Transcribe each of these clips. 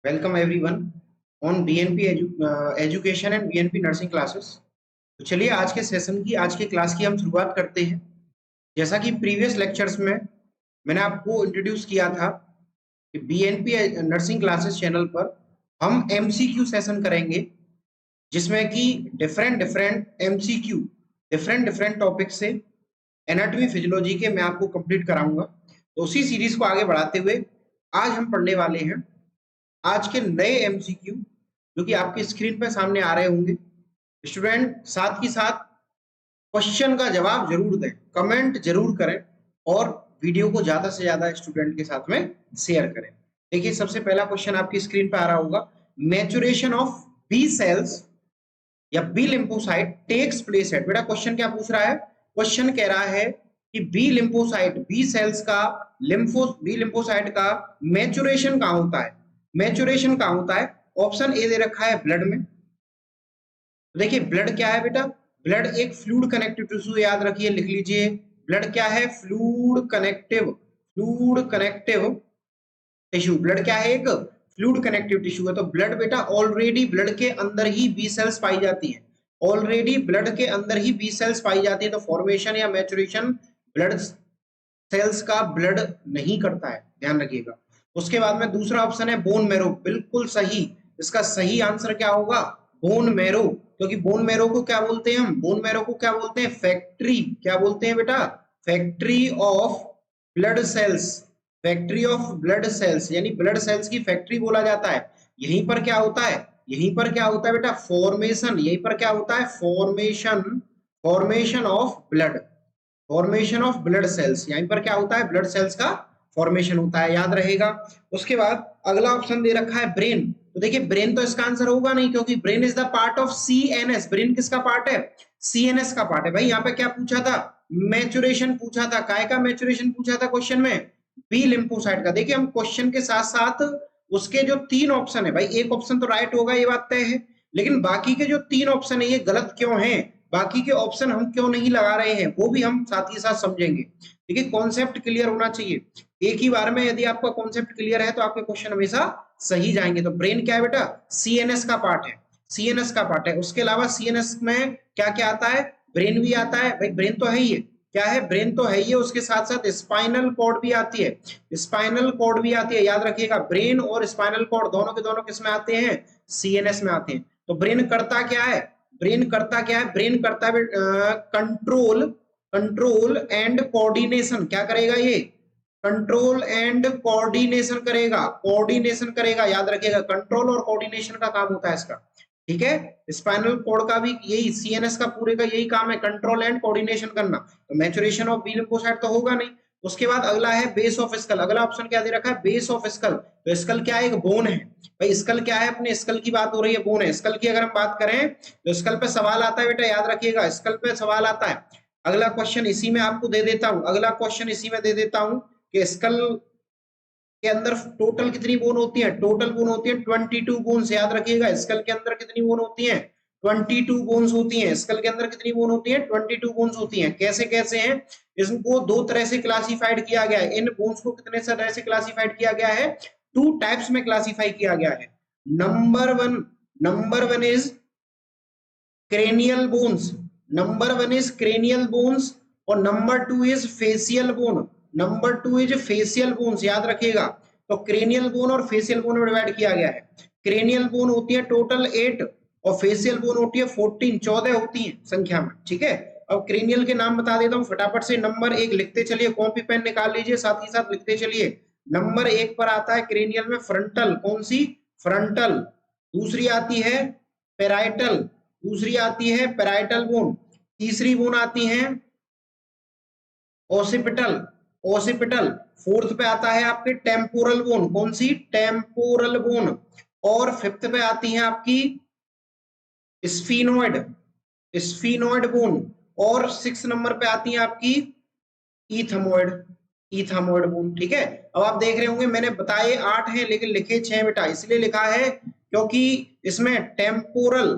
Welcome everyone on BNP education and BNP nursing classes. तो चलिए आज के क्लास की हम शुरुआत करते हैं। जैसा कि प्रीवियस लेक्चर्स में मैंने आपको इंट्रोड्यूस किया था कि बीएनपी नर्सिंग क्लासेस चैनल पर हम एमसीक्यू सेशन करेंगे, जिसमें कि different different MCQ different different topic से एनाटॉमी फिजियोलॉजी के मैं आपको कंप्लीट कराऊंगा। तो उसी सीरीज को आगे बढ़ाते हुए आज हम पढ़ने वाले हैं आज के नए एमसीक्यू, जो कि आपकी स्क्रीन पर सामने आ रहे होंगे। स्टूडेंट साथ ही साथ क्वेश्चन का जवाब जरूर दें, कमेंट जरूर करें और वीडियो को ज्यादा से ज्यादा स्टूडेंट के साथ में शेयर करें। देखिए, सबसे पहला क्वेश्चन आपकी स्क्रीन पर आ रहा होगा। मैचुरेशन ऑफ बी सेल्स या B lymphocyte takes place at. बेटा क्वेश्चन क्या पूछ रहा है? क्वेश्चन कह रहा है कि बी लिम्फोसाइट, बी सेल्स का बी लिम्फोसाइट का मैचुरेशन कहाँ होता है? मैचुरेशन कहाँ होता है? ऑप्शन ए दे रखा है ब्लड में। देखिए, ब्लड क्या है बेटा? ब्लड एक फ्लूइड कनेक्टिव टिश्यू, याद रखिए, लिख लीजिए। ब्लड क्या है? Fluid connective tissue. ब्लड क्या है? एक फ्लूइड कनेक्टिव टिश्यू है। तो ब्लड बेटा ऑलरेडी ब्लड के अंदर ही बी सेल्स पाई जाती है, ऑलरेडी ब्लड के अंदर ही बी सेल्स पाई जाती है। तो फॉर्मेशन या मैचुरेशन ब्लड सेल्स का ब्लड नहीं करता है, ध्यान रखिएगा। उसके बाद में दूसरा ऑप्शन है बोन मैरो। बिल्कुल सही, इसका सही आंसर क्या होगा? Bone marrow. क्योंकि बोन मैरो को क्या बोलते हैं हम? बोन मैरो को क्या बोलते हैं? फैक्ट्री। क्या बोलते हैं बेटा? Factory of blood cells. Factory of blood cells यानी ब्लड सेल्स की फैक्ट्री बोला जाता है। यहीं पर क्या होता है? यहीं पर क्या होता है बेटा? फॉर्मेशन। यहीं पर क्या होता है? Formation of blood, formation of blood cells. यहीं पर क्या होता है? ब्लड सेल्स का फॉर्मेशन होता है, याद रहेगा। उसके बाद अगला ऑप्शन दे रखा है ब्रेन। तो देखिए, ब्रेन तो इसका आंसर होगा नहीं, क्योंकि brain is the part of CNS. Brain किसका पार्ट है? सीएनएस का पार्ट है। भाई यहाँ पे क्या पूछा था? मैचुरेशन पूछा था। काय का मैचुरेशन पूछा था क्वेश्चन में? बी लिम्फोसाइट का। देखिए, हम क्वेश्चन के साथ साथ उसके जो तीन ऑप्शन है, भाई एक ऑप्शन तो राइट होगा, ये बात तय है, लेकिन बाकी के जो तीन ऑप्शन है ये गलत क्यों हैं, बाकी के ऑप्शन हम क्यों नहीं लगा रहे हैं, वो भी हम साथ ही साथ समझेंगे। देखिए, कॉन्सेप्ट क्लियर होना चाहिए एक ही बार में। यदि आपका कॉन्सेप्ट क्लियर है तो आपके क्वेश्चन हमेशा सही जाएंगे। तो ब्रेन क्या है बेटा? सीएनएस का पार्ट है, सीएनएस का पार्ट है। उसके अलावा सीएनएस में क्या क्या आता है? ब्रेन भी आता है। भाई ब्रेन तो है ही है, क्या है? ब्रेन तो है ही है। उसके साथ साथ स्पाइनल कॉर्ड भी आती है, स्पाइनल कॉर्ड भी आती है, याद रखिएगा। ब्रेन और स्पाइनल कॉर्ड दोनों के दोनों किस में आते हैं? सीएनएस में आते हैं। तो ब्रेन करता क्या है? ब्रेन करता क्या है? ब्रेन करता है कंट्रोल एंड कोऑर्डिनेशन। क्या करेगा ये? कंट्रोल एंड कोऑर्डिनेशन करेगा, कोऑर्डिनेशन करेगा, याद रखिएगा। कंट्रोल और कोऑर्डिनेशन का काम होता है इसका, ठीक है। स्पाइनल कॉर्ड का भी यही, सीएनएस का पूरे का यही काम है, कंट्रोल एंड कोऑर्डिनेशन करना। तो मैचुरेशन ऑफ बी लिम्फोसाइट तो होगा नहीं। उसके बाद अगला है बेस ऑफ स्कल। अगला ऑप्शन क्या दे रखा है? Base of skull. तो स्कल क्या है? एक बोन है। भाई स्कल क्या है? अपने स्कल की बात हो रही है, बोन है। स्कल की अगर हम बात करें तो स्कल पे सवाल आता है बेटा, याद रखिएगा, स्कल पे सवाल आता है। अगला क्वेश्चन इसी में आपको दे देता हूं, अगला क्वेश्चन इसी में दे देता हूं कि स्कल के अंदर टोटल कितनी बोन होती है? टोटल बोन होती है 22 बोन्स, याद रखिएगा। स्कल के अंदर कितनी बोन होती है? 22 बोन्स होती हैं। स्कल के अंदर कितनी बोन होती है? 22 बोन्स होती हैं। कैसे कैसे हैं? इसको दो तरह से क्लासिफाइड किया गया है। इन बोन्स को कितने तरह से क्लासिफाइड किया गया है? टू टाइप्स में क्लासिफाई किया गया है। Number one is cranial bones, number one is cranial bones, और number two is facial bone. Number two is facial bones, याद रखिएगा। तो क्रेनियल बोन और फेसियल बोन में डिवाइड किया गया है। क्रेनियल बोन होती है टोटल 8 और फेसियल बोन होती है 14, 14 होती है संख्या में, ठीक है। अब क्रेनियल के नाम बता देता हूं फटाफट से। नंबर 1 लिखते चलिए, कॉपी पेन निकाल लीजिए, साथ ही साथ लिखते चलिए। नंबर 1 पर आता है क्रेनियल में फ्रंटल। कौन सी? फ्रंटल। दूसरी आती है पेराइटल, दूसरी आती है पेराइटल बोन। तीसरी बोन आती है ओसिपिटल, ओसिपिटल। फोर्थ पे आता है आपके टेम्पोरल बोन। कौन सी? Temporal bone. और फिफ्थ पे आती है आपकी स्फीनोइड, स्फीनोइड बोन। और 6 नंबर पे आती है आपकी इथमोइड, इथमोइड बोन, ठीक है। अब आप देख रहे होंगे मैंने बताए 8 हैं लेकिन लिखे 6 बेटा। इसलिए लिखा है क्योंकि इसमें टेम्पोरल,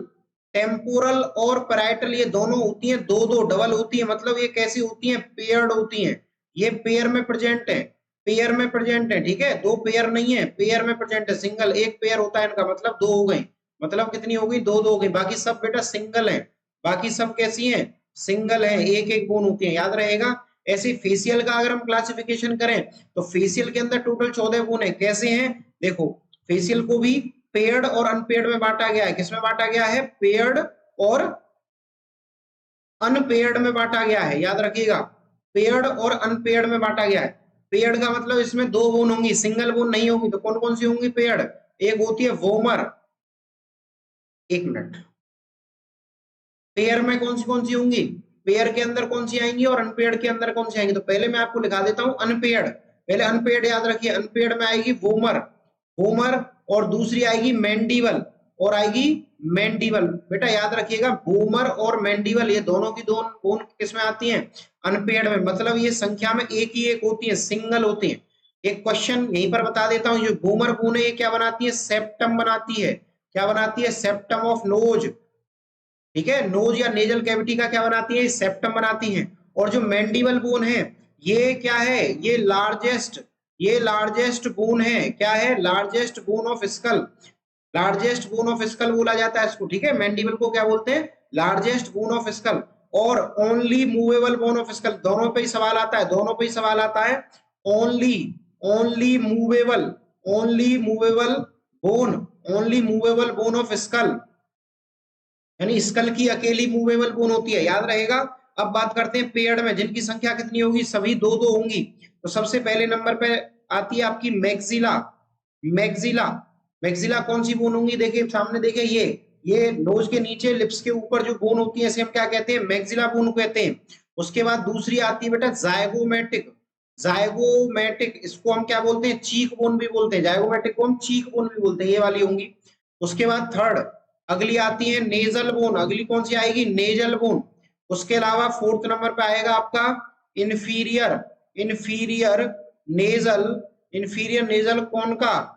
टेम्पोरल और पैराइटल ये दोनों होती हैं, दो दो डबल होती है। मतलब ये कैसी होती हैं? पेयर्ड होती हैं, ये पेयर में प्रेजेंट है। पेयर में प्रेजेंट है, ठीक है, दो पेयर नहीं है, पेयर में प्रेजेंट है, सिंगल एक पेयर होता है इनका, मतलब दो हो गई, मतलब कितनी हो गई, दो दो हो गई, बाकी सब बेटा सिंगल है, बाकी सब कैसी हैं, सिंगल है, एक एक बोन होती है, याद रहेगा। ऐसे फेशियल का अगर हम क्लासिफिकेशन करें तो फेशियल के अंदर टोटल 14 बोन है, कैसे हैं, देखो फेशियल को भी पेयर्ड और अनपेयर्ड में बांटा गया है, किसमें बांटा गया है, पेयर्ड और अनपेयर्ड में बांटा गया है, याद रखिएगा, पेयर्ड और अनपेयर्ड में बांटा गया है। पेयर्ड का मतलब इसमें दो बोन होंगी, सिंगल बोन नहीं होगी, तो कौन कौन सी होंगी पेयर्ड, एक होती है वोमर, एक मिनट, पेयर में कौन सी होंगी, पेयर के अंदर कौन सी आएंगी और अनपेयर्ड के अंदर कौन सी आएंगी, तो पहले मैं आपको लिखा देता हूं अनपेयर्ड, पहले अनपेयर्ड याद रखिए, अनपेयर्ड में आएगी वोमर, वोमर, और दूसरी आएगी मैंडिबल, और आएगी मैंडिबल, बेटा याद रखिएगा बूमर और मैंडिबल ये दोनों की दोनों बोन किसमें आती हैं, अनपेयर्ड में, मतलब ये संख्या में एक ही एक होती है, सिंगल होती है। एक क्वेश्चन यहीं पर बता देता हूं, जो बूमर बोन है ये क्या बनाती है, सेप्टम बनाती है, क्या बनाती है, सेप्टम ऑफ नोज, ठीक है, नोज या नेजल कैविटी का क्या बनाती है, सेप्टम बनाती है। और जो मैंडिबल बोन है ये क्या है, ये लार्जेस्ट बोन है, क्या है, largest bone of skull, largest bone of skull बोला जाता है इसको, ठीक है, मैंडिबल को क्या बोलते हैं, लार्जेस्ट बोन ऑफ स्कल, और only movable bone of skull, दोनों पे ही सवाल आता है, दोनों पे ही सवाल आता है, only only movable only movable bone only movable bone of skull, यानी स्कल की अकेली मूवेबल बोन होती है, याद रहेगा। अब बात करते हैं पेयर्ड में, जिनकी संख्या कितनी होगी, सभी दो दो होंगी, तो सबसे पहले नंबर पे आती है आपकी मैक्सिला, मैक्सिला, मैक्सिला कौन सी बोन होंगी, देखिए सामने देखिए, ये नोज के नीचे लिप्स के ऊपर जो बोन होती है इसे हम क्या कहते हैं, मैक्सिला बोन कहते हैं। उसके बाद दूसरी आती है बेटा जायगोमेटिक, जायगोमेटिक इसको हम क्या बोलते हैं, चीक बोन भी बोलते हैं, जायगोमेटिक को हम चीक बोन भी बोलते हैं, ये वाली होंगी। उसके बाद थर्ड अगली आती है नेजल बोन, अगली कौन सी आएगी, नेजल बोन। उसके अलावा फोर्थ नंबर पे आएगा आपका inferior inferior nasal inferior nasal कौन का,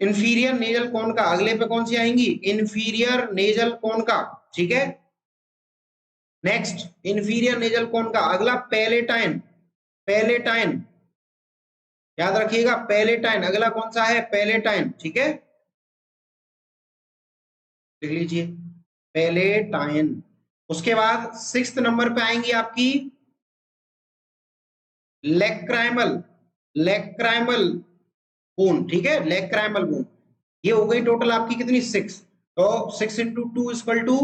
इंफीरियर नेजल कौन का, अगले पे कौन सी आएंगी, इंफीरियर नेजल कौन का, ठीक है। नेक्स्ट इंफीरियर नेजल कौन का, अगला पैलेटाइन, पैलेटाइन याद रखिएगा, पैलेटाइन अगला कौन सा है, पैलेटाइन, ठीक है, लिख लीजिए पैलेटाइन। उसके बाद सिक्स्थ नंबर पे आएंगी आपकी लेक्राइमल, लेक्राइमल बोन, ठीक है, लेक्राइमल बोन। ये हो गई टोटल आपकी कितनी, 6, तो 6 इंटू 2 इक्वल टू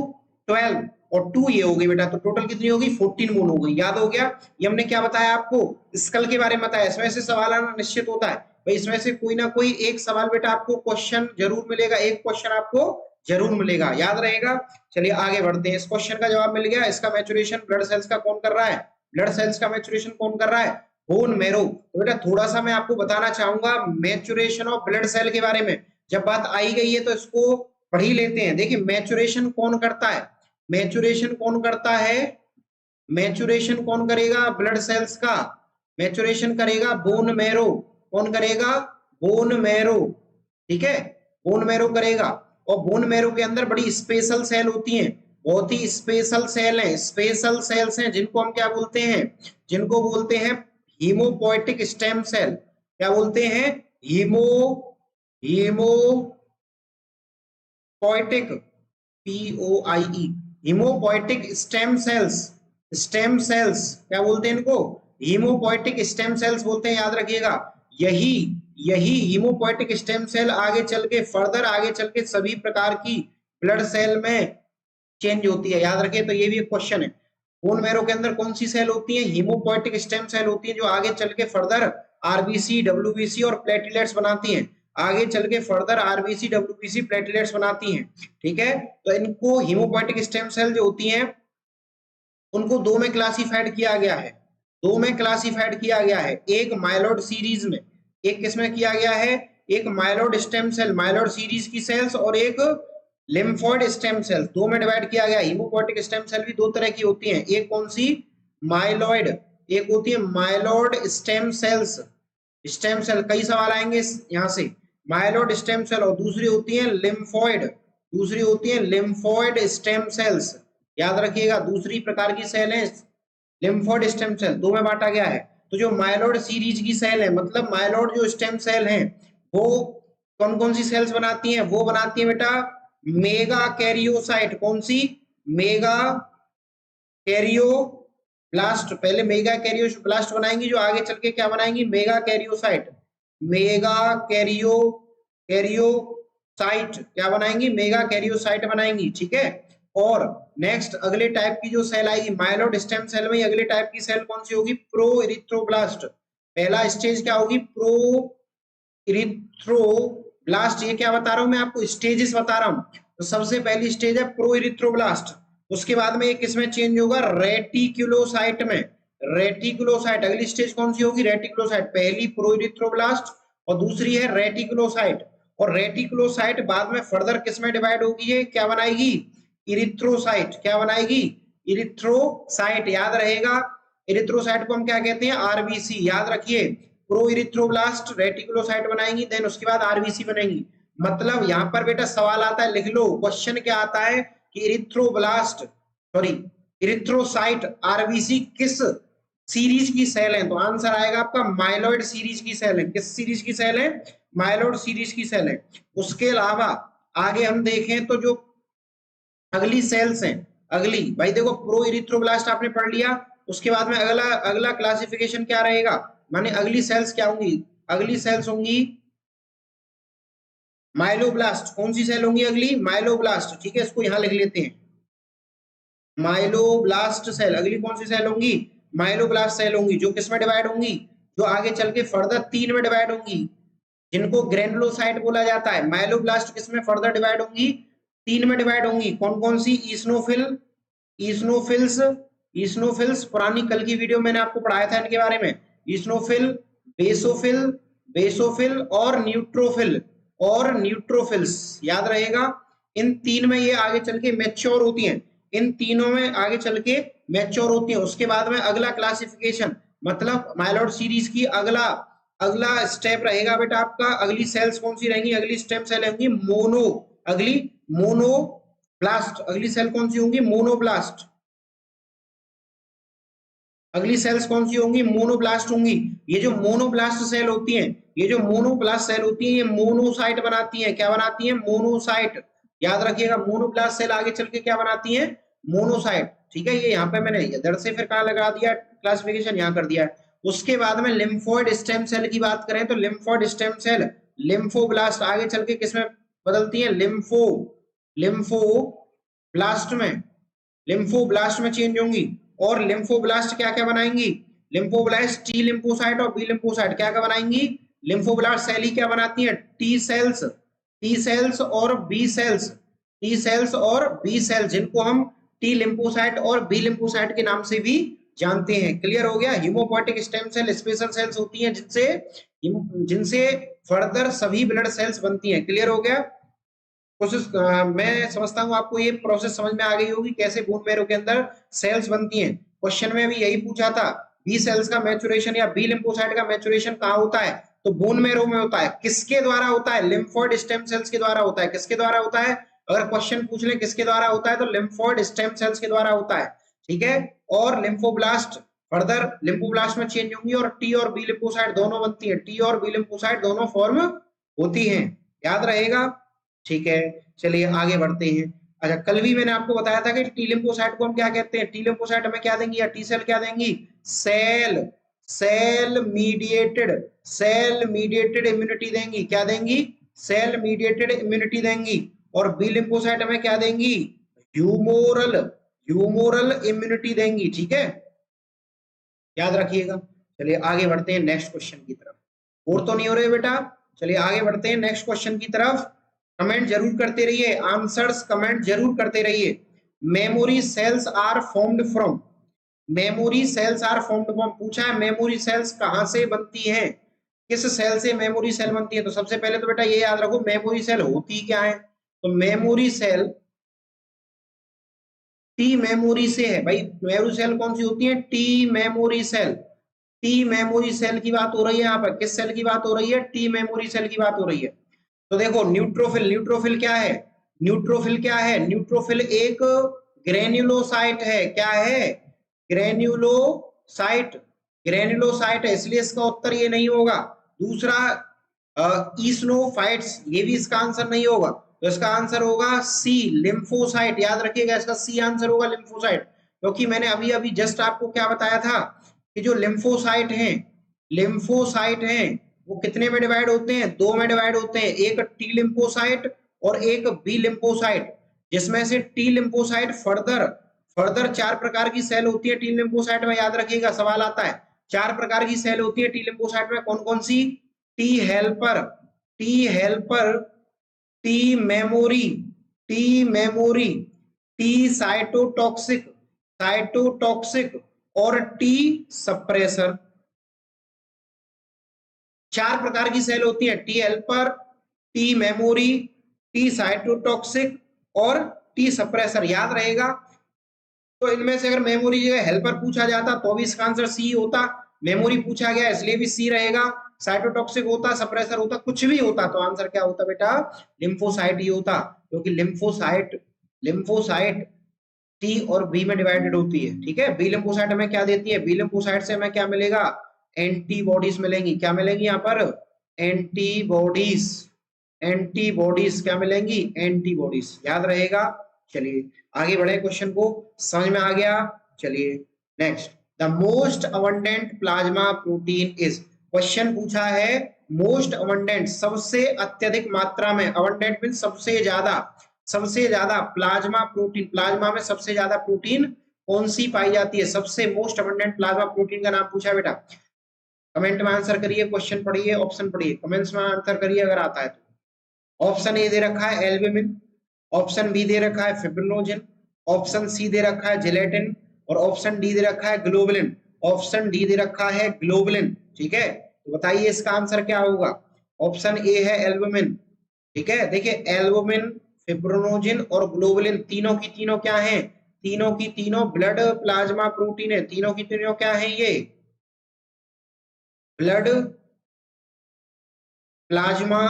12, और 2 ये हो गई बेटा, तो टोटल कितनी होगी, 14 बोन हो गई, याद हो गया। ये हमने क्या बताया आपको, स्कल के बारे में बताया, इसमें से सवाल आना निश्चित होता है भाई, इसमें से कोई ना कोई एक सवाल बेटा आपको क्वेश्चन जरूर मिलेगा, एक क्वेश्चन आपको जरूर मिलेगा, याद रहेगा। चलिए आगे बढ़ते हैं, इस क्वेश्चन का जवाब मिल गया, इसका मैचुरेशन ब्लड सेल्स का कौन कर रहा है, ब्लड सेल्स का मैचुरेशन कौन कर रहा है, बोन मैरो। तो बेटा थोड़ा सा मैं आपको बताना चाहूंगा मैचुरेशन ऑफ ब्लड सेल के बारे में, जब बात आई गई है तो इसको पढ़ ही लेते हैं। देखिए मैचुरेशन कौन करता है, मैचुरेशन कौन करता है, मैचुरेशन कौन करेगा ब्लड सेल्स का, मैचुरेशन करेगा बोन मैरो, कौन करेगा, बोन मैरो, ठीक है, बोन मैरो करेगा। और बोन मैरो के अंदर बड़ी स्पेशल सेल होती हैं, बहुत ही स्पेशल सेल हैं, स्पेशल सेल्स हैं, जिनको हम क्या बोलते हैं, जिनको बोलते हैं हीमोपोएटिक स्टेम सेल, क्या बोलते हैं, haemopoietic, POIE, haemopoietic stem cells, stem cells क्या बोलते हैं इनको, हीमोपोएटिक स्टेम सेल्स बोलते हैं, याद रखिएगा। यही यही हीमोपोएटिक स्टेम सेल आगे चल के फर्दर आगे चल के सभी प्रकार की ब्लड सेल में चेंज होती है, याद रखिए। तो ये भी एक क्वेश्चन है, बोन मैरो के अंदर कौन सी सेल होती है, हीमोपोएटिक स्टेम सेल होती है, जो आगे चल के फर्दर आरबीसी, डब्ल्यूबीसी और प्लेटलेट्स बनाती हैं, आगे चल के फर्दर आरबीसी, डब्ल्यूबीसी, प्लेटलेट्स बनाती हैं, ठीक है। तो इनको हीमोपोएटिक स्टेम सेल जो होती हैं उनको दो में क्लासिफाइड किया गया है, दो में क्लासिफाइड किया गया है, एक माइलॉइड सीरीज में, एक किसमें किया गया है, एक myeloid stem cell, myeloid series की सेल्स, और एक लिम्फोइड स्टेम सेल, दो में डिवाइड किया गया। हीमोपोएटिक स्टेम सेल भी दो तरह की होती हैं, एक कौन सी, माइलॉइड, एक होती है myeloid stem cells, stem cell, कई सवाल आएंगे यहाँ से, माइलॉइड स्टेम सेल, और दूसरी होती है लिम्फोइड, दूसरी होती है लिम्फोइड स्टेम सेल्स, याद रखिएगा, दूसरी प्रकार की सेल है लिम्फोइड स्टेम सेल दो में बांटा गया है। तो जो माइलॉइड सीरीज की सेल है, मतलब माइलॉइड जो स्टेम सेल है, वो कौन कौन सी सेल्स बनाती हैं? वो बनाती है बेटा मेगा कैरियोसाइट। कौन सी? Megakaryoblast. पहले मेगा कैरियोब्लास्ट बनाएंगी, जो आगे चल के क्या बनाएंगी? Mega karyocyte. मेगा कैरियोसाइट क्या बनाएंगी? मेगा कैरियोसाइट बनाएंगी, ठीक है। और नेक्स्ट अगले टाइप की जो सेल आएगी माइलॉइड स्टेम सेल में, अगले टाइप की सेल कौन सी होगी? Pro erythroblast. पहला स्टेज क्या होगी? Pro erythroblast. ये क्या बता रहा हूं मैं आपको? स्टेजेस बता रहा हूं। तो सबसे पहली स्टेज है प्रो इरिथ्रोब्लास्ट। उसके बाद में ये किसमें चेंज होगा? रेटिकुलोसाइट में। रेटिकुलोसाइट अगली स्टेज कौन सी होगी? रेटिकुलोसाइट। पहली प्रो इरिथ्रोब्लास्ट और दूसरी है रेटिकुलोसाइट। और रेटिकुलोसाइट बाद में फर्दर किसमें डिवाइड होगी? ये क्या बनाएगी? इरिथ्रोसाइट। क्या बनाएगी? इरिथ्रोसाइट। याद रहेगा, इरिथ्रोसाइट को हम क्या कहते हैं? आरबीसी। याद रखिए, प्रो इरिथ्रोब्लास्ट रेटिकुलोसाइट बनाएंगी, देन उसके बाद आरबीसी बनेगी। मतलब यहां पर बेटा सवाल आता है, लिख लो क्वेश्चन क्या आता है कि इरिथ्रोब्लास्ट सॉरी इरिथ्रोसाइट आरबीसी किस सीरीज की सेल है? तो आंसर आएगा आपका माइलॉइड सीरीज की सेल है। किस सीरीज की सेल है? माइलॉइड सीरीज की सेल है। उसके अलावा आगे हम देखें तो जो अगली सेल्स हैं, अगली भाई देखो प्रो इरिथ्रोब्लास्ट आपने पढ़ लिया। उसके बाद में अगला अगला क्लासिफिकेशन क्या रहेगा? माने अगली सेल्स क्या होंगी? अगली सेल्स होंगी माइलोब्लास्ट। कौन सी सेल होंगी अगली? माइलोब्लास्ट, ठीक है। इसको यहां लिख लेते हैं, माइलोब्लास्ट सेल। अगली कौन सी सेल होंगी? माइलोब्लास्ट सेल होंगी, जो किसमें डिवाइड होंगी? जो आगे चल के फर्दर 3 में डिवाइड होंगी, जिनको ग्रेनुलोसाइट बोला जाता है। माइलोब्लास्ट किसमें फर्दर डिवाइड होंगी? 3 में डिवाइड होंगी। कौन कौन सी? ईसनोफिल, ईसनोफिल्स, ईसनोफिल्स पुरानी कल की वीडियो मैंने आपको पढ़ाया था इनके बारे में। ईसनोफिल, बेसोफिल, बेसोफिल और न्यूट्रोफिल और न्यूट्रोफिल्स। याद रहेगा, इन 3 में ये आगे चल के मैच्योर होती हैं। इन तीनों में आगे चल के मैच्योर होती हैं। उसके बाद में अगला क्लासिफिकेशन, मतलब माइलॉइड सीरीज की अगला अगला स्टेप रहेगा बेटा आपका, अगली सेल्स कौन सी रहेंगी? अगली स्टेम सेल होंगी मोनो, अगली मोनोब्लास्ट। अगली सेल कौन सी होंगी? मोनोब्लास्ट। अगली सेल्स कौन सी होंगी? मोनोब्लास्ट होंगी। ये जो मोनोब्लास्ट सेल होती हैं, ये जो मोनोब्लास्ट सेल होती है, ये मोनोसाइट बनाती है। क्या बनाती है? मोनोसाइट। याद रखिएगा, मोनोब्लास्ट सेल आगे चल के क्या बनाती है? मोनोसाइट, ठीक है। ये यहाँ पे मैंने इधर से फिर कहाँ लगा दिया क्लासिफिकेशन? यहाँ कर दिया है। उसके बाद में लिम्फोइड स्टेम सेल की बात करें तो लिम्फोइड स्टेम सेल लिम्फोब्लास्ट आगे चल के किसमें बदलती है? लिम्फोब्लास्ट में, लिम्फोब्लास्ट में चेंज होंगी। और लिम्फोब्लास्ट क्या क्या बनाएंगी? लिम्फोब्लास्ट टी लिम्फोसाइट और बी लिम्फोसाइट। क्या क्या बनाएंगी? लिम्फोब्लास्ट सेल ही क्या बनाती है? टी सेल्स, टी सेल्स और बी सेल्स, टी सेल्स और बी सेल्स, जिनको हम टी लिम्फोसाइट और बी लिम्फोसाइट के नाम से भी जानते हैं। क्लियर हो गया? Haemopoietic stem cell special cells होती हैं जिनसे जिनसे फर्दर सभी ब्लड सेल्स बनती हैं। क्लियर हो गया? कोशिश मैं समझता हूँ आपको ये प्रोसेस समझ में आ गई होगी, कैसे बोन मैरो के अंदर सेल्स बनती हैं। क्वेश्चन में भी यही पूछा था, बी सेल्स का मैचुरेशन या बी लिम्फोसाइट का मैचुरेशन कहाँ होता है? तो बोन मैरो में होता है। किसके द्वारा होता है? लिम्फोइड स्टेम सेल्स के द्वारा होता है। किसके द्वारा होता है? अगर क्वेश्चन पूछ ले किसके द्वारा होता है, तो लिम्फोइड स्टेम सेल्स के द्वारा होता है, ठीक है। और लिम्फोब्लास्ट फर्दर लिम्फोब्लास्ट में चेंज होंगी और टी और बी लिम्फोसाइट दोनों बनती है। टी और बी लिम्फोसाइट दोनों फॉर्म होती हैं। याद रहेगा, ठीक है। चलिए आगे बढ़ते हैं। अच्छा, कल भी मैंने आपको बताया था कि टी लिम्फोसाइट को हम क्या कहते हैं? टी लिम्फोसाइट हमें क्या देंगी या टी सेल क्या देंगी? सेल सेल मीडिएटेड इम्यूनिटी देंगी। क्या देंगी? सेल मीडिएटेड इम्यूनिटी देंगी। और बी लिम्फोसाइट हमें क्या देंगी? ह्यूमोरल ह्यूमोरल इम्यूनिटी देंगी, ठीक है। याद रखिएगा। चलिए आगे बढ़ते हैं नेक्स्ट क्वेश्चन की तरफ। बोर तो नहीं हो रहे बेटा? चलिए आगे बढ़ते हैं नेक्स्ट क्वेश्चन की तरफ। कमेंट जरूर करते रहिए, आंसर्स कमेंट जरूर करते रहिए। Memory cells are formed from, memory cells are formed from पूछा है। मेमोरी सेल्स कहां से बनती हैं? किस सेल से मेमोरी सेल बनती है? तो सबसे पहले तो बेटा ये याद रखो मेमोरी सेल होती क्या है। तो मेमोरी सेल टी मेमोरी से है भाई। मेमोरी सेल कौन सी होती है? T memory cell. T memory cell की बात हो रही है यहाँ पर। किस सेल की बात हो रही है? टी मेमोरी सेल की बात हो रही है। तो देखो न्यूट्रोफिल, न्यूट्रोफिल क्या है? न्यूट्रोफिल क्या है? न्यूट्रोफिल एक ग्रेन्युलोसाइट है। क्या है? ग्रेन्युलोसाइट, ग्रेन्युलोसाइट है, इसलिए इसका उत्तर ये नहीं होगा। दूसरा ईस्नोफाइट्स, ये भी इसका आंसर नहीं होगा, तो इसका आंसर होगा सी, लिम्फोसाइट। याद रखिएगा, इसका सी आंसर होगा लिम्फोसाइट, क्योंकि मैंने अभी अभी जस्ट आपको क्या बताया था कि जो लिम्फोसाइट हैं, लिम्फोसाइट हैं वो कितने में डिवाइड होते हैं, दो में डिवाइड होते हैं, एक टी लिम्फोसाइट और एक बी लिम्फोसाइट, जिसमें से टी लिम्फोसाइट फर्दर फर्दर चार प्रकार की सेल होती है टी लिम्फोसाइट में। याद रखिएगा, सवाल आता है, चार प्रकार की सेल होती है टी लिम्फोसाइट में, कौन कौन सी? T helper, T helper, T memory, T memory, T cytotoxic, cytotoxic और टी सप्रेसर। चार प्रकार की सेल होती है, T helper, T memory, T cytotoxic और टी सप्रेसर। याद रहेगा। तो इनमें से अगर मेमोरी जगह हेल्पर पूछा जाता तो भी इसका आंसर सी होता, मेमोरी पूछा गया इसलिए भी सी रहेगा, साइटोटॉक्सिक होता, सप्रेसर होता, कुछ भी होता तो आंसर क्या होता बेटा? लिम्फोसाइट ही होता, क्योंकि लिम्फोसाइट, लिम्फोसाइट टी और बी में डिवाइडेड होती है। ठीक है, बी लिम्फोसाइट हमें क्या देती है? बी लिम्फोसाइट से हमें क्या मिलेगा? एंटीबॉडीज मिलेंगी। क्या मिलेंगी यहाँ पर? एंटीबॉडीज, एंटीबॉडीज क्या मिलेंगी? एंटीबॉडीज। याद रहेगा। चलिए आगे बढ़े, क्वेश्चन को समझ में आ गया। चलिए next, the most abundant plasma protein is, question पूछा है मोस्ट अबंडेंट, सबसे अत्यधिक मात्रा में, अबंडेंट मीन सबसे ज्यादा, सबसे ज्यादा प्लाज्मा प्रोटीन, प्लाज्मा में सबसे ज्यादा प्रोटीन कौन सी पाई जाती है? सबसे मोस्ट अबंडेंट प्लाज्मा प्रोटीन का नाम पूछा है बेटा। कमेंट में आंसर करिए, क्वेश्चन पढ़िए, ऑप्शन पढ़िए, कमेंट्स में आंसर करिए अगर आता है तो। ऑप्शन ए दे रखा है एल्ब्यूमिन, ऑप्शन बी दे रखा है फिब्रिनोजन, ऑप्शन सी दे रखा है जिलेटिन और ऑप्शन डी दे रखा है ग्लोबुलिन। ऑप्शन डी दे रखा है ग्लोबुलिन। ठीक है, तो बताइए इसका आंसर क्या होगा? ऑप्शन ए है एल्ब्यूमिन। ठीक है, देखिए एल्ब्यूमिन, फिब्रिनोजन और ग्लोबुलिन तीनों की तीनों क्या हैं? तीनों की तीनों ब्लड प्लाज्मा प्रोटीन है। तीनों की तीनों क्या है? ये ब्लड प्लाज्मा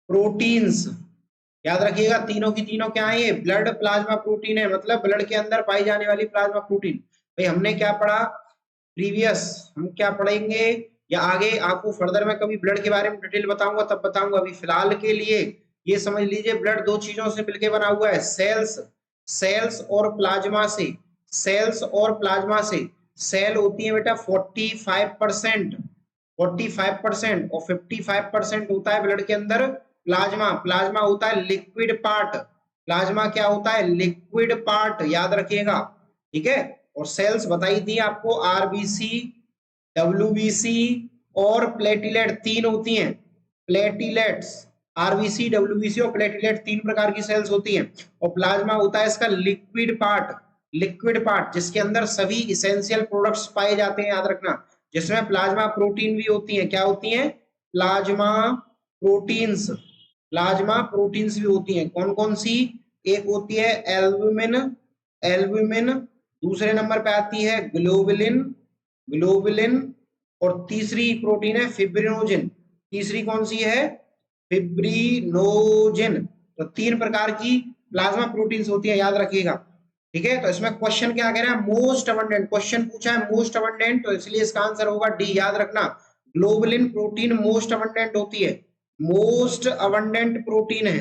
प्रोटीन्स। याद रखिएगा, तीनों की तीनों क्या है? ये ब्लड प्लाज्मा प्रोटीन है, मतलब ब्लड के अंदर पाई जाने वाली प्लाज्मा प्रोटीन। भाई हमने क्या पढ़ा प्रीवियस, हम क्या पढ़ेंगे या आगे आपको फर्दर में कभी ब्लड के बारे में डिटेल बताऊंगा तब बताऊंगा। अभी फिलहाल के लिए ये समझ लीजिए, ब्लड दो चीजों से मिलकर बना हुआ है, सेल्स, सेल्स और प्लाज्मा से, सेल्स और प्लाज्मा से। सेल होती है बेटा 45%, 45% और 55% होता है ब्लड के अंदर प्लाज्मा। प्लाज्मा होता है लिक्विड पार्ट, प्लाज्मा क्या होता है? लिक्विड पार्ट, याद रखिएगा। ठीक है, और सेल्स बताई थी आपको, आरबीसी, डब्ल्यूबीसी और प्लेटिलेट तीन होती हैं। प्लेटिलेट्स, आरबीसी, डब्ल्यूबीसी और प्लेटिलेट तीन प्रकार की सेल्स होती हैं। और प्लाज्मा होता है इसका लिक्विड पार्ट, लिक्विड पार्ट जिसके अंदर सभी इसेंशियल प्रोडक्ट्स पाए जाते हैं। याद रखना, जिसमें प्लाज्मा प्रोटीन भी होती हैं। क्या होती हैं? प्लाज्मा प्रोटीन्स, प्लाज्मा प्रोटीन्स भी होती हैं। कौन कौन सी? एक होती है एल्ब्यूमिन, एल्ब्यूमिन, दूसरे नंबर पे आती है ग्लोबुलिन, ग्लोबुलिन और तीसरी प्रोटीन है फिब्रिनोजन। तीसरी कौन सी है? फिब्रिनोजन। तो तीन प्रकार की प्लाज्मा प्रोटीन्स होती है, याद रखिएगा। ठीक है, तो इसमें क्वेश्चन क्या कह रहा है? मोस्ट अबंडेंट, क्वेश्चन पूछा है मोस्ट अबंडेंट, तो इसलिए इसका आंसर होगा डी। याद रखना, ग्लोबुलिन प्रोटीन मोस्ट अबंडेंट होती है, मोस्ट अबंडेंट प्रोटीन है।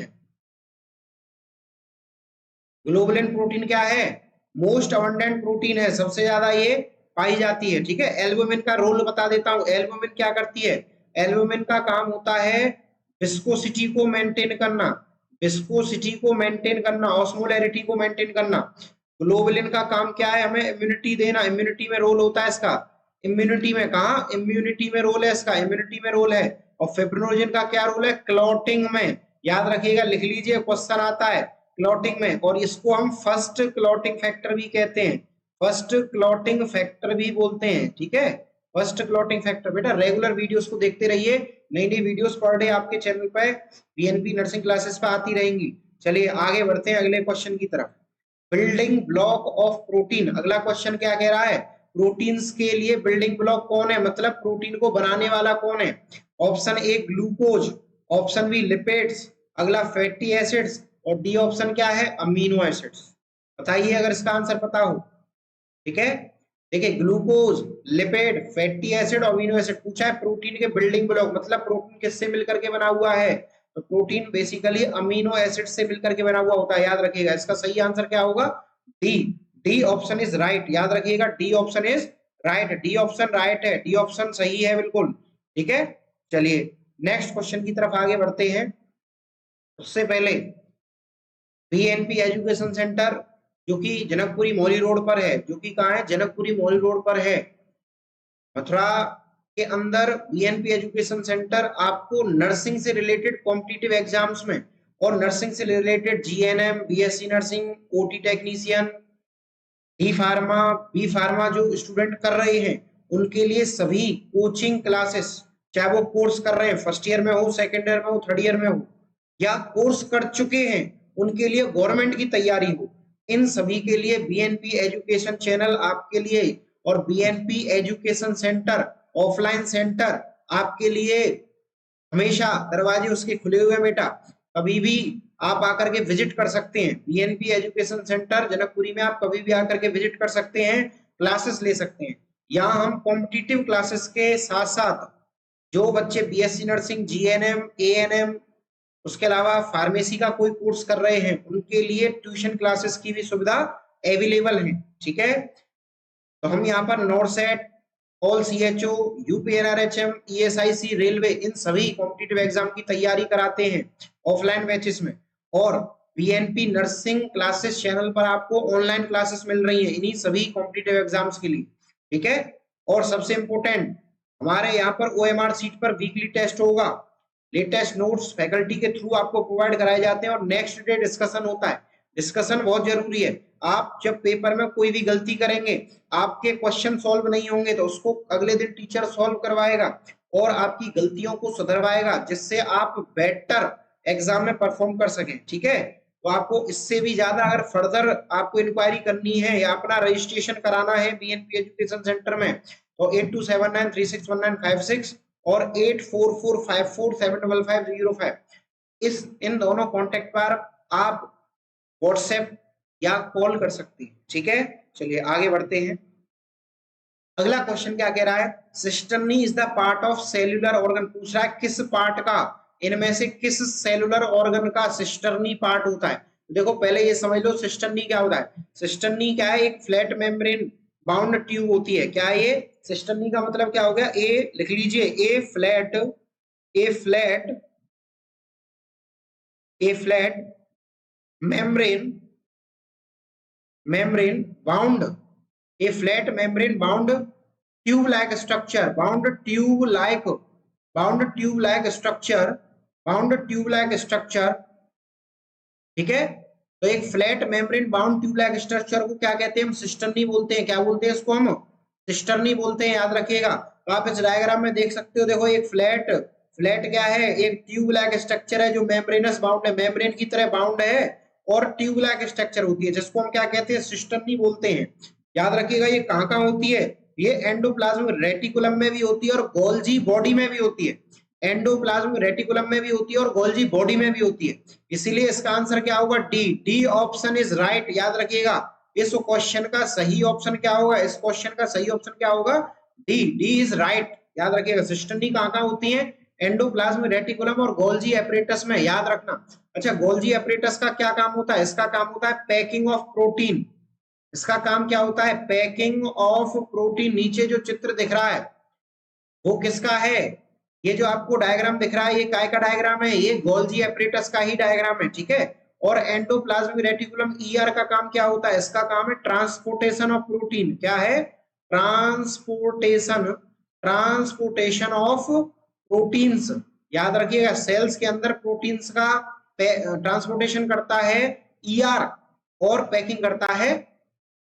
ग्लोबुलिन प्रोटीन क्या है? मोस्ट अबंडेंट प्रोटीन है, सबसे ज्यादा ये पाई जाती है। ठीक है, एल्ब्यूमिन का रोल बता देता हूं। एल्ब्यूमिन क्या करती है? एल्ब्यूमिन का काम होता है विस्कोसिटी को मेंटेन करना, विस्कोसिटी को मेंटेन करना, ऑस्मोलैरिटी को मेंटेन करना। ग्लोबुलिन का काम क्या है? हमें इम्यूनिटी देना, इम्यूनिटी में रोल होता है इसका। इम्यूनिटी में, कहा इम्यूनिटी में रोल है इसका, इम्यूनिटी में रोल है। और फिब्रिनोजन का क्या रोल है? क्लॉटिंग में। याद रखिएगा, लिख लीजिए, क्वेश्चन आता है क्लॉटिंग में। और इसको हम फर्स्ट क्लॉटिंग फैक्टर भी कहते हैं, फर्स्ट क्लॉटिंग फैक्टर भी बोलते हैं। ठीक है, फर्स्ट क्लॉटिंग फैक्टर। बेटा रेगुलर वीडियोस को देखते रहिए, नई नई वीडियोस पर डे आपके चैनल पे बीएनपी नर्सिंग क्लासेस पे आती रहेंगी। चलिए आगे बढ़ते हैं अगले क्वेश्चन की तरफ। बिल्डिंग ब्लॉक ऑफ प्रोटीन, अगला क्वेश्चन क्या कह रहा है? प्रोटीन्स के लिए बिल्डिंग ब्लॉक कौन है, मतलब प्रोटीन को बनाने वाला कौन है? Option A glucose, option B lipids, अगला फैटी एसिड्स और डी ऑप्शन क्या है? Amino acids. बताइए अगर इसका आंसर पता हो। ठीक है। देखिए glucose, lipid, fatty acid, amino acid पूछा है। प्रोटीन के बिल्डिंग ब्लॉक, मतलब प्रोटीन किससे मिलकर के बना हुआ है, तो प्रोटीन बेसिकली अमीनो एसिड से मिलकर के बना हुआ होता है, याद रखिएगा। इसका सही आंसर क्या होगा, D. D option is right, याद रखिएगा, D option is right, D option right है, डी ऑप्शन सही है बिल्कुल। ठीक है, चलिए नेक्स्ट क्वेश्चन की तरफ आगे बढ़ते हैं। उससे पहले बीएनपी एजुकेशन सेंटर जो कि जनकपुरी मौली रोड पर है, जो कि कहाँ है, जनकपुरी मौली रोड पर है, मथुरा के अंदर। बीएनपी एजुकेशन सेंटर आपको नर्सिंग से रिलेटेड कॉम्पिटिटिव एग्जाम्स में और नर्सिंग से related GNM, BSc nursing, OT technician, D pharma, B pharma जो स्टूडेंट कर रहे हैं उनके लिए सभी कोचिंग क्लासेस, चाहे वो कोर्स कर रहे हैं, फर्स्ट ईयर में हो, सेकेंड ईयर में हो, थर्ड ईयर में हो, या कोर्स कर चुके हैं उनके लिए गवर्नमेंट की तैयारी हो, इन सभी के लिए बीएनपी एजुकेशन चैनल आपके लिए और BNP education centre offline centre आपके लिए हमेशा दरवाजे उसके खुले हुए बेटा। कभी भी आप आकर के विजिट कर सकते हैं, बीएनपी एजुकेशन सेंटर जनकपुरी में आप कभी भी आकर के विजिट कर सकते हैं, क्लासेस ले सकते हैं। यहाँ हम कॉम्पिटिटिव क्लासेस के साथ साथ जो बच्चे बीएससी नर्सिंग, जीएनएम, एएनएम, उसके अलावा फार्मेसी का कोई कोर्स कर रहे हैं उनके लिए ट्यूशन क्लासेस की भी सुविधा अवेलेबल है। ठीक है, तो हम यहाँ पर NORCET, all CHO, UPNRHM, ESIC, railway, इन सभी कॉम्पिटिटिव एग्जाम की तैयारी कराते हैं ऑफलाइन बैचेस में। और बीएनपी नर्सिंग क्लासेस चैनल पर आपको ऑनलाइन क्लासेस मिल रही हैं इन्हीं सभी कॉम्पिटिटिव एग्जाम्स के लिए। ठीक है, और सबसे इंपॉर्टेंट हमारे यहाँ पर ओएमआर सीट पर वीकली टेस्ट होगा, लेटेस्ट नोट्स फैकल्टी के थ्रू आपको प्रोवाइड कराए जाते हैं और नेक्स्ट डे डिस्कशन होता है। डिस्कशन बहुत जरूरी है, आप जब पेपर में कोई भी गलती करेंगे, आपके क्वेश्चन सॉल्व नहीं होंगे तो उसको अगले दिन टीचर सॉल्व करवाएगा और आपकी गलतियों को सुधरवाएगा, जिससे आप बेटर एग्जाम में परफॉर्म कर सकें। ठीक है, तो आपको इससे भी ज्यादा अगर फर्दर आपको इंक्वायरी करनी है या अपना रजिस्ट्रेशन कराना है बीएनपी एजुकेशन सेंटर में, तो 8279361956 और 8445475505 इस इन दोनों कॉन्टेक्ट पर आप व्हाट्सएप या कॉल कर सकती है। ठीक है, चलिए आगे बढ़ते हैं। अगला क्वेश्चन क्या कह रहा है, cisternae is the part of cellular organ, पूछ रहा है किस पार्ट का, इनमें से किस सेलुलर ऑर्गन का सिस्टर्नी पार्ट होता है। देखो पहले ये समझ लो सिस्टर्नी क्या होता है। सिस्टर्नी क्या है, एक फ्लैट मेम्ब्रेन बाउंड ट्यूब होती है। क्या ये सिस्टर्नी का मतलब क्या हो गया, ए लिख लीजिए, ए flat membrane bound, a flat membrane bound tube like structure, bound tube like structure। ठीक है, तो एक flat membrane bound tube like structure को क्या कहते हैं, हम सिस्टर्नी बोलते हैं। क्या बोलते हैं इसको, हम सिस्टर्नी बोलते हैं, याद रखिएगा। तो आप इस डायग्राम में देख सकते हो, देखो एक फ्लैट क्या है, एक ट्यूब लाइक स्ट्रक्चर है जो मेम्ब्रेनस बाउंड है, मेम्ब्रेन की तरह बाउंड है और ट्यूब लाइक स्ट्रक्चर होती है, जिसको हम क्या कहते हैं, सिस्टर्नी बोलते हैं। याद रखिएगा ये कहाँ कहाँ होती है, ये एंडोप्लाज्मिक रेटिकुलम में भी होती है और गोल्जी बॉडी में भी होती है। एंडोप्लाज्मिक रेटिकुलम में भी होती है और गोल्जी बॉडी में भी होती है, इसीलिए इसका आंसर क्या होगा, D. D option is right, याद रखिएगा। इस क्वेश्चन का सही ऑप्शन क्या होगा, इस क्वेश्चन का सही ऑप्शन क्या होगा, डी। डी इज राइट, याद रखिएगा। सिस्टर्नी कहाँ कहाँ होती है, एंडोप्लाज्मिक रेटिकुलम और गोल्जी एपरेटस में, याद रखना। अच्छा, गोल्जी एपरेटस का क्या काम होता है, इसका काम होता है पैकिंग ऑफ प्रोटीन। इसका काम क्या होता है, पैकिंग ऑफ प्रोटीन। नीचे जो चित्र दिख रहा है वो किसका है, ये जो आपको डायग्राम दिख रहा है ये काय का डायग्राम है, ये गोल्जी एपरेटस का ही डायग्राम है। ठीक है, और एंडोप्लाज्मिक रेटिकुलम ईआर का काम क्या होता है, इसका काम है ट्रांसपोर्टेशन ऑफ प्रोटीन। क्या है, ट्रांसपोर्टेशन ऑफ प्रोटीन्स। याद रखिएगा, सेल्स के अंदर प्रोटीन्स का ट्रांसपोर्टेशन करता है ईआर और पैकिंग करता है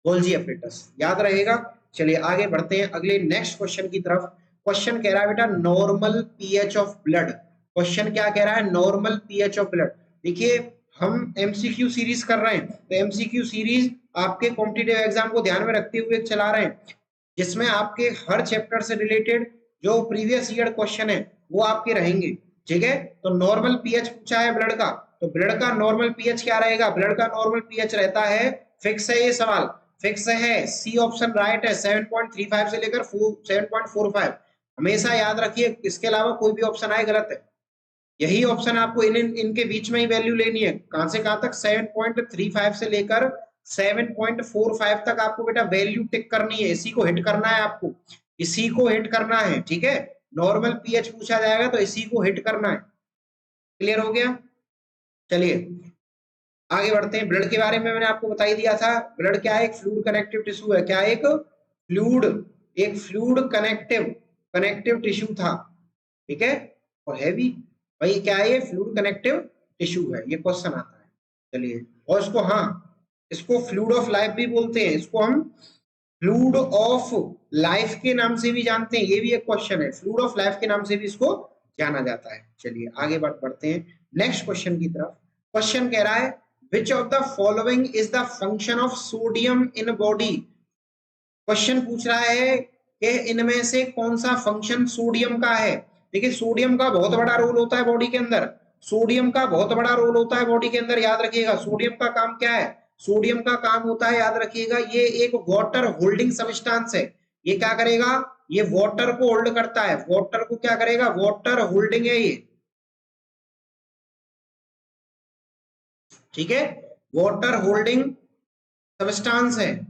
गोल्जी एपरेटस, याद रहेगा। चलिए आगे बढ़ते हैं अगले नेक्स्ट क्वेश्चन की तरफ। क्वेश्चन कह रहा है बेटा normal pH of blood. Question क्या कह रहा है, नॉर्मल पीएच ऑफ ब्लड। देखिए हम एमसीक्यू सीरीज कर रहे हैं, तो एमसीक्यू सीरीज आपके कॉम्पिटिटिव एग्जाम को ध्यान में रखते हुए चला रहे हैं, जिसमें आपके हर चैप्टर से रिलेटेड जो प्रीवियस ईयर क्वेश्चन है वो आपके रहेंगे। ठीक है, तो नॉर्मल पीएच पूछा है ब्लड का, तो ब्लड का नॉर्मल पीएच क्या रहेगा, ब्लड का नॉर्मल पीएच रहता है, फिक्स है ये सवाल, फिक्स है, सी ऑप्शन राइट है, 7.35 से लेकर 7.45। हमेशा याद रखिए, इसके अलावा कोई भी ऑप्शन आए गलत है। यही ऑप्शन आपको इनके बीच में ही वैल्यू लेनी है। कहां से कहां तक? 7.35 से लेकर 7.45 तक आपको बेटा वैल्यू टिक करनी है, इसी को हिट करना है आपको, इसी को हिट करना है, ठीक है। नॉर्मल पीएच पूछा जाएगा तो इसी को हिट करना है। क्लियर हो गया? चलिए आगे बढ़ते हैं। ब्लड के बारे में मैंने आपको बता ही दिया था। ब्लड क्या है? एक फ्लूइड कनेक्टिव टिश्यू है। क्या है? एक फ्लूइड कनेक्टिव टिश्यू था, ठीक है। और है भी भाई, क्या है ये? फ्लूइड कनेक्टिव टिश्यू है, ये क्वेश्चन आता है। चलिए, और इसको, हाँ, इसको फ्लूइड ऑफ लाइफ भी बोलते हैं, इसको हम फ्लूइड ऑफ लाइफ के नाम से भी जानते हैं। ये भी एक क्वेश्चन है, फ्लूइड ऑफ लाइफ के नाम से भी इसको जाना जाता है। चलिए आगे बढ़ते हैं नेक्स्ट क्वेश्चन की तरफ। क्वेश्चन कह रहा है which of the following is the function of sodium in body. Question पूछ रहा है कि इनमें से कौन सा फंक्शन सोडियम का है। देखिए, सोडियम का बहुत बड़ा रोल होता है बॉडी के अंदर, सोडियम का बहुत बड़ा रोल होता है बॉडी के अंदर। याद रखिएगा, सोडियम का काम क्या है? सोडियम का काम होता है, याद रखिएगा, ये एक वाटर होल्डिंग सब्सटेंस है। ये क्या करेगा? ये वाटर को होल्ड करता है। वाटर को क्या करेगा? वाटर होल्डिंग है ये, ठीक है। वाटर होल्डिंग सब्सटेंस है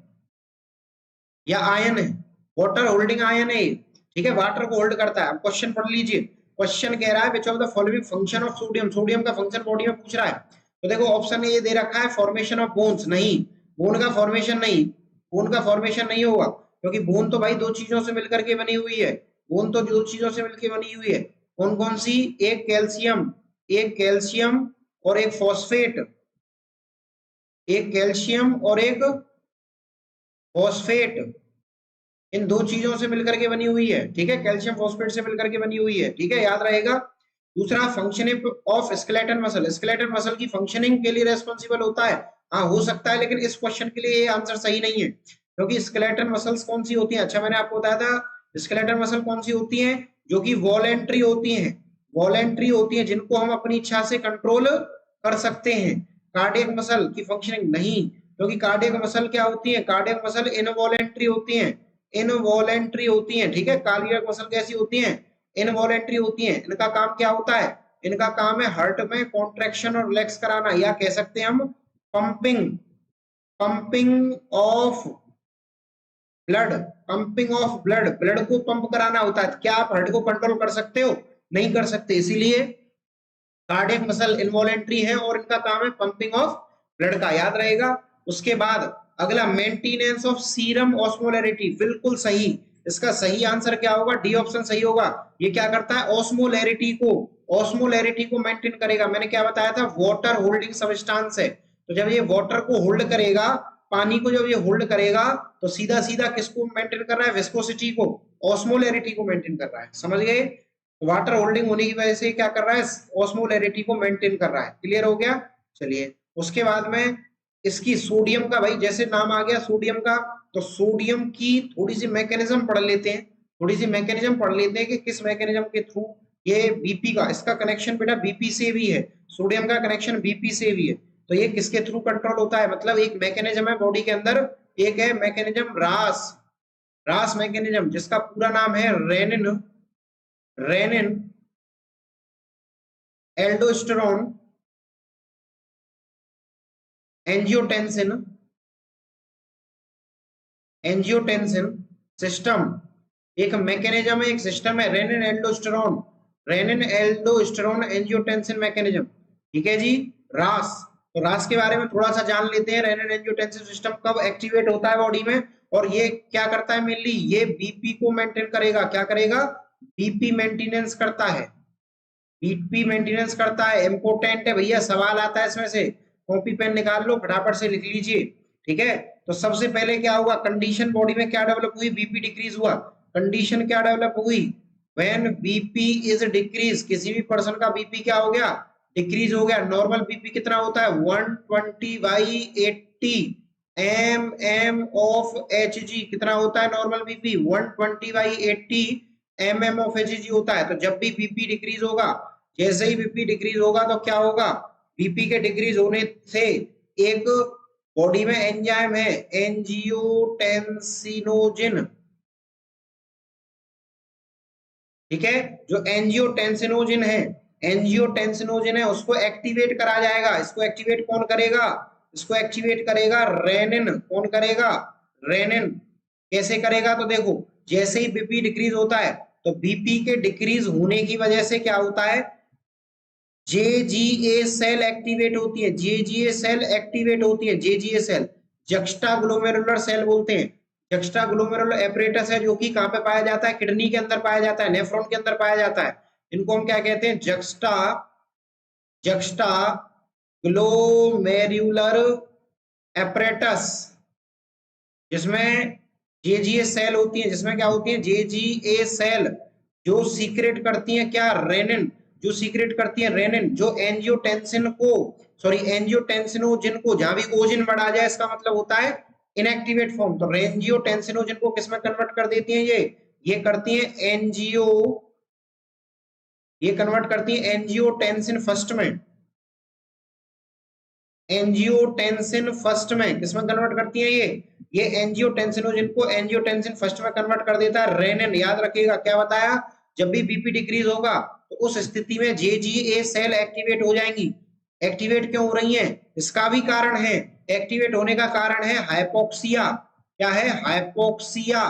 या आयन है, वाटर होल्डिंग आयन है, ठीक है। वाटर को होल्ड करता है। अब क्वेश्चन पढ़ लीजिए। क्वेश्चन कह रहा है which of the following function of sodium. Sodium का फंक्शन बॉडी में पूछ रहा है। तो देखो, ऑप्शन ए दे रखा है फॉर्मेशन ऑफ बोन्स। नहीं, बोन का फॉर्मेशन नहीं, बोन का फॉर्मेशन नहीं होगा, क्योंकि बोन तो भाई दो चीजों से मिलकर के बनी हुई है। बोन तो दो चीजों से मिलकर बनी हुई है। कौन कौन सी? एक कैल्शियम और एक फॉस्फेट, एक कैल्शियम और एक फॉस्फेट, इन दो चीजों से मिलकर के बनी हुई है, ठीक है। कैल्शियम फॉस्फेट से मिलकर के बनी हुई है, ठीक है, याद रहेगा। दूसरा, functioning of skeleton muscle. Skeleton muscle की फंक्शनिंग के लिए रेस्पॉन्सिबल होता है। हाँ, हो सकता है, लेकिन इस क्वेश्चन के लिए ये आंसर सही नहीं है, क्योंकि स्केलेटन मसल्स कौन सी होती हैं? अच्छा, मैंने आपको बताया था स्केलेटन मसल कौन सी होती हैं, जो कि वॉलेंट्री होती हैं, वॉलेंट्री होती हैं, जिनको हम अपनी इच्छा से कंट्रोल कर सकते हैं। कार्डियक मसल की फंक्शनिंग नहीं, क्योंकि कार्डियक मसल क्या होती है? कार्डियक मसल इनवॉलेंट्री होती हैं, इनवॉलेंट्री होती हैं, ठीक है। कार्डियक मसल कैसी होती हैं? इनवॉलेंट्री होती हैं। इनका काम क्या होता है? इनका काम है हार्ट में कॉन्ट्रैक्शन और रिलैक्स कराना, या कह सकते हैं हम pumping, pumping of blood, pumping of blood, blood को पंप कराना होता है। क्या आप हार्ट को कंट्रोल कर सकते हो? नहीं कर सकते, इसीलिए कार्डियक मसल इनवॉलेंट्री है और इनका काम है पंपिंग ऑफ ब्लड का, याद रहेगा। उसके बाद अगला, मेंटेनेंस ऑफ सीरम ऑस्मोलैरिटी। बिल्कुल सही, इसका सही आंसर क्या होगा? डी ऑप्शन सही होगा। ये क्या करता है? ऑस्मोलैरिटी को मेंटेन करेगा। मैंने क्या बताया था? वाटर होल्डिंग सब्सटेंस है। तो जब ये वाटर को होल्ड करेगा, पानी को जब ये होल्ड करेगा, तो सीधा सीधा किसको मेंटेन कर रहा है? विस्कोसिटी को, ऑस्मोलैरिटी को मेंटेन कर रहा है। समझ गए? वाटर होल्डिंग होने की वजह से क्या कर रहा है? ऑस्मोलैरिटी को मेंटेन कर रहा है। क्लियर हो गया? चलिए, उसके बाद में इसकी सोडियम का, भाई जैसे नाम आ गया सोडियम का, तो सोडियम की थोड़ी सी मैकेनिज्म पढ़ लेते हैं, थोड़ी सी मैकेनिज्म पढ़ लेते हैं कि किस मैकेनिज्म के थ्रू ये बीपी का, इसका कनेक्शन बेटा बीपी से भी है, सोडियम का कनेक्शन बीपी से भी है। तो ये किसके थ्रू कंट्रोल होता है? मतलब एक मैकेनिज्म है बॉडी के अंदर, एक है मैकेनिज्म रास मैकेनिज्म, जिसका पूरा नाम है रेनिन एल्डोस्टेरोन एंजियोटेंसिन सिस्टम। एक मैकेनिज्म है, एक सिस्टम है, रेनिन एल्डोस्टेरोन एंजियोटेंसिन मैकेनिज्म, ठीक है जी। रास, तो रास के बारे में थोड़ा सा जान लेते हैं। रेनिन एंजियोटेंसिन सिस्टम कब एक्टिवेट होता है बॉडी में, और ये क्या करता है? मेनली ये बीपी को मेंटेन करेगा। क्या करेगा? बीपी मेंटेनेंस करता है, बीपी मेंटेनेंस करता है। इंपोर्टेंट है भैया, सवाल आता है इसमें से, कॉपी पेन निकाल लो, फटाफट से लिख लीजिए, ठीक है। तो सबसे पहले क्या होगा? कंडीशन बॉडी में क्या डेवलप हुई? बीपी डिक्रीज हुआ। कंडीशन क्या डेवलप हुई? व्हेन बीपी इज डिक्रीज, किसी भी पर्सन का बीपी क्या हो गया? डिक्रीज हो गया। नॉर्मल बीपी कितना होता है? 120/80 mm ऑफ Hg। कितना होता है normal BP? 120/80 mm of Hg होता है। तो जब भी बीपी डिक्रीज होगा, जैसे ही बीपी डिक्रीज होगा तो क्या होगा? बीपी के डिक्रीज होने से एक बॉडी में एंजाइम है एंजियोटेंसिनोजिन, ठीक है, जो एंजियोटेंसिनोजिन है, एंजियोटेंसिनोजिन है, उसको एक्टिवेट करा जाएगा। इसको एक्टिवेट कौन करेगा? इसको एक्टिवेट करेगा रेनिन। कौन करेगा? रेनिन। कैसे करेगा? तो देखो, जैसे ही बीपी डिक्रीज होता है तो बीपी के डिक्रीज होने की वजह से क्या होता है, जेजीए सेल एक्टिवेट होती है, जेजीए सेल एक्टिवेट होती है, JGA cell juxta glomerular cell बोलते हैं। जक्स्टा ग्लोमेरुलर एपरेटस है जो कि कहां पे पाया जाता है? किडनी के अंदर पाया जाता है, नेफ्रॉन के अंदर पाया जाता है। इनको हम क्या कहते हैं? जक्स्टा जक्स्टा ग्लोमेरुलर एपरेटस, जिसमें जेजीए सेल होती है, जिसमें क्या होती है? जेजीए सेल जो सीक्रेट करती है क्या? रेनिन। जो सीक्रेट करती है रेनिन, जो एंजियोटेंसिन को, सॉरी एंजियोटेंसिनोजिन को, जहां भी ओजिन बढ़ा जाए इसका मतलब होता है इनएक्टिवेट फॉर्म, तो एंजियोटेंसिनोजिन को किसमें कन्वर्ट कर देती है? ये करती है एंजियो, ये कन्वर्ट करती है एंजियोटेंसिन फर्स्ट में, एंजियोटेंसिन फर्स्ट में किसमें कन्वर्ट करती है? ये एंजियोटेंसिनोजिन को एंजियोटेंसिन फर्स्ट में कन्वर्ट कर देता है रेनिन। याद रखिएगा क्या बताया, जब भी बीपी डिक्रीज होगा तो उस स्थिति में जेजीए सेल एक्टिवेट हो जाएंगी। एक्टिवेट क्यों हो रही हैं? इसका भी कारण है, एक्टिवेट होने का कारण है हाइपोक्सिया। क्या है? Hypoxia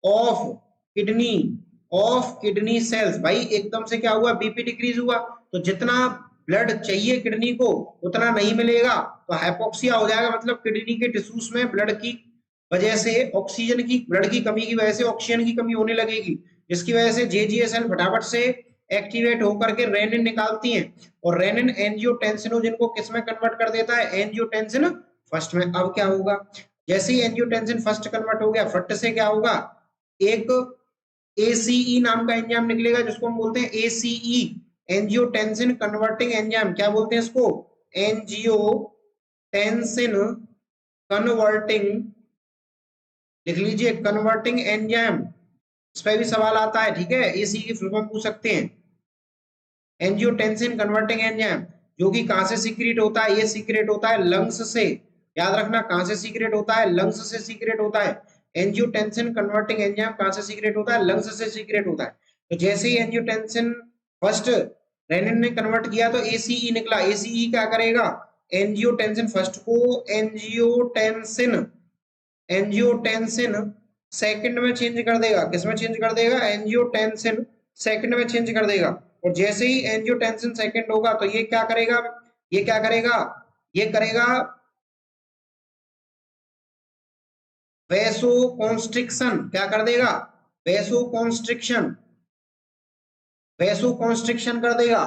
of kidney, of kidney cells. भाई एकदम से क्या हुआ? बीपी डिक्रीज हुआ तो जितना ब्लड चाहिए किडनी को उतना नहीं मिलेगा, तो हाइपोक्सिया हो जाएगा, मतलब किडनी के टिश्यूज में ब्लड की वजह से, ऑक्सीजन की, ब्लड की कमी की वजह से ऑक्सीजन की कमी होने लगेगी, जिसकी वजह से जेजीएसएल फटाफट से एक्टिवेट होकर के रेनिन निकालती हैं, और रेनिन एंजियोटेंसिनोजिन को किसमें कन्वर्ट कर देता है? एंजियोटेंसिन फर्स्ट में। अब क्या होगा? जैसे ही एंजियोटेंसिन फर्स्ट कन्वर्ट हो गया, फट से क्या होगा? एक एसीई नाम का एंजाइम निकलेगा जिसको हम बोलते हैं एसीई, एंजियोटेंसिन कन्वर्टिंग एंजाइम। क्या बोलते हैं इसको? एंजियोटेंसिन कन्वर्टिंग, लिख लीजिए, कन्वर्टिंग एंजाइम। इस पर भी सवाल आता है, ठीक है, एसीई की फुल फॉर्म पूछ सकते हैं। एंजियोटेंसिन कन्वर्टिंग एंजाइम जो कि कहां से सीक्रेट होता है? ये सीक्रेट होता है लंग्स से। याद रखना, कहां से सीक्रेट होता है? लंग्स से सीक्रेट होता है। एंजियोटेंसिन कन्वर्टिंग एंजाइम कहां से सीक्रेट होता है? लंग्स से सीक्रेट होता है। तो जैसे ही एंजियोटेंसिन फर्स्ट रेनिन ने कन्वर्ट किया तो एसीई निकला। एसीई क्या करेगा? एंजियोटेंसिन फर्स्ट को एंजियोटेंसिन, एंजियोटेंसिन सेकंड में चेंज कर देगा। किसमें चेंज कर देगा? एंजियोटेंसिन सेकंड में चेंज कर देगा। और जैसे ही एंजियोटेंसिन सेकंड होगा तो ये क्या करेगा? ये क्या करेगा? ये करेगा वेसोकॉन्स्ट्रिक्शन। क्या कर देगा? वेसोकॉन्स्ट्रिक्शन, वेसोकॉन्स्ट्रिक्शन कर देगा,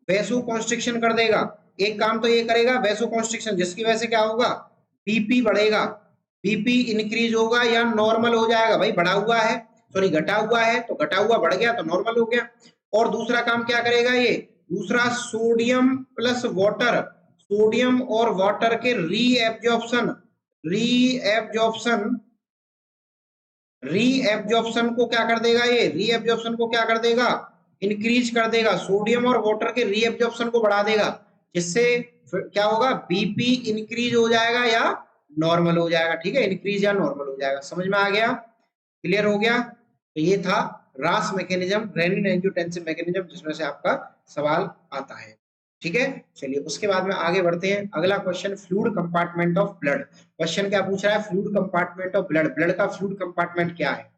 वेसोकॉन्स्ट्रिक्शन कर देगा। एक काम तो ये करेगा वेसोकॉन्स्ट्रिक्शन, जिसकी वजह से क्या होगा? बीपी बढ़ेगा, बीपी इंक्रीज होगा या नॉर्मल हो जाएगा। भाई बढ़ा हुआ है, सॉरी घटा हुआ है तो घटा हुआ बढ़ गया तो नॉर्मल हो गया। और दूसरा काम क्या करेगा ये? दूसरा सोडियम प्लस वाटर, सोडियम और वाटर के रीएब्जॉर्प्शन, रीएब्जॉर्प्शन, रीएब्जॉर्प्शन को क्या कर देगा? ये रीएब्जॉर्प्शन को क्या कर देगा? इंक्रीज कर देगा। सोडियम और वाटर के रीएब्जॉर्प्शन को बढ़ा देगा, जिससे क्या होगा? बीपी इंक्रीज हो जाएगा या नॉर्मल हो जाएगा। ठीक है, इंक्रीज या नॉर्मल हो जाएगा। समझ में आ गया? क्लियर हो गया? तो ये था रास मैकेनिज्म, रेनिन एंजियोटेंसिन मैकेनिज्म, जिसमें से आपका सवाल आता है। ठीक है, चलिए उसके बाद में आगे बढ़ते हैं। अगला question, fluid compartment of blood. Question क्या पूछ रहा है? Fluid compartment of blood, blood का फ्लूइड कंपार्टमेंट क्या है?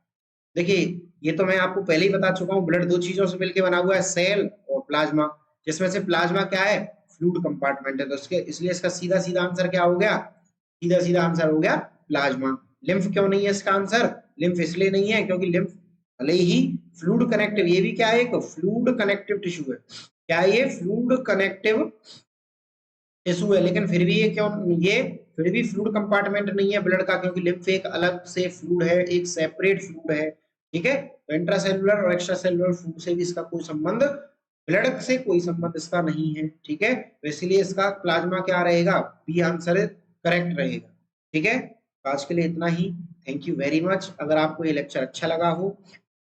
देखिए, ये तो मैं आपको पहले ही बता चुका हूँ, ब्लड दो चीजों से मिलकर बना हुआ है, सेल और प्लाज्मा, जिसमें से प्लाज्मा क्या है? फ्लूइड कंपार्टमेंट है। तो इसके इसलिए इसका सीधा सीधा आंसर क्या हो गया? सीधा सीधा आंसर हो गया प्लाज्मा। लिम्फ क्यों नहीं है इसका आंसर? लिम्फ इसलिए नहीं है क्योंकि लिम्फ भले ही फ्लूइड कनेक्टिव, ये भी क्या है? एक फ्लूइड कनेक्टिव टिश्यू है। क्या है ये? फ्लूइड कनेक्टिव टिश्यू है, लेकिन फिर भी ये क्यों, ये फिर भी फ्लूइड कंपार्टमेंट नहीं है ब्लड का, क्योंकि लिम्फ एक अलग से फ्लूइड है, एक सेपरेट फ्लूइड है। ठीक है, तो इंट्रासेलुलर और एक्स्ट्रासेलुलर फ्लूइड से भी इसका कोई संबंध, ब्लड से कोई संबंध इसका नहीं है। ठीक है, तो इसलिए इसका प्लाज्मा क्या रहेगा? बी आंसर करेक्ट रहेगा। ठीक है, तो आज के लिए इतना ही। Thank you very much. अगर आपको ये लेक्चर अच्छा लगा हो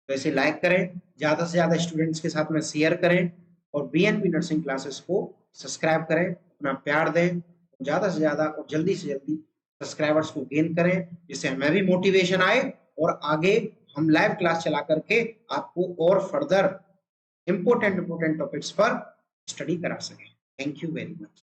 तो इसे लाइक करें, ज्यादा से ज्यादा स्टूडेंट्स के साथ में शेयर करें, और बीएनबी नर्सिंग क्लासेस को सब्सक्राइब करें, अपना प्यार दें, ज्यादा से ज्यादा और जल्दी से जल्दी सब्सक्राइबर्स को गेन करें, जिससे हमें भी मोटिवेशन आए और आगे हम लाइव क्लास चला करके आपको और फर्दर इंपॉर्टेंट टॉपिक्स पर स्टडी करा सकें। Thank you very much.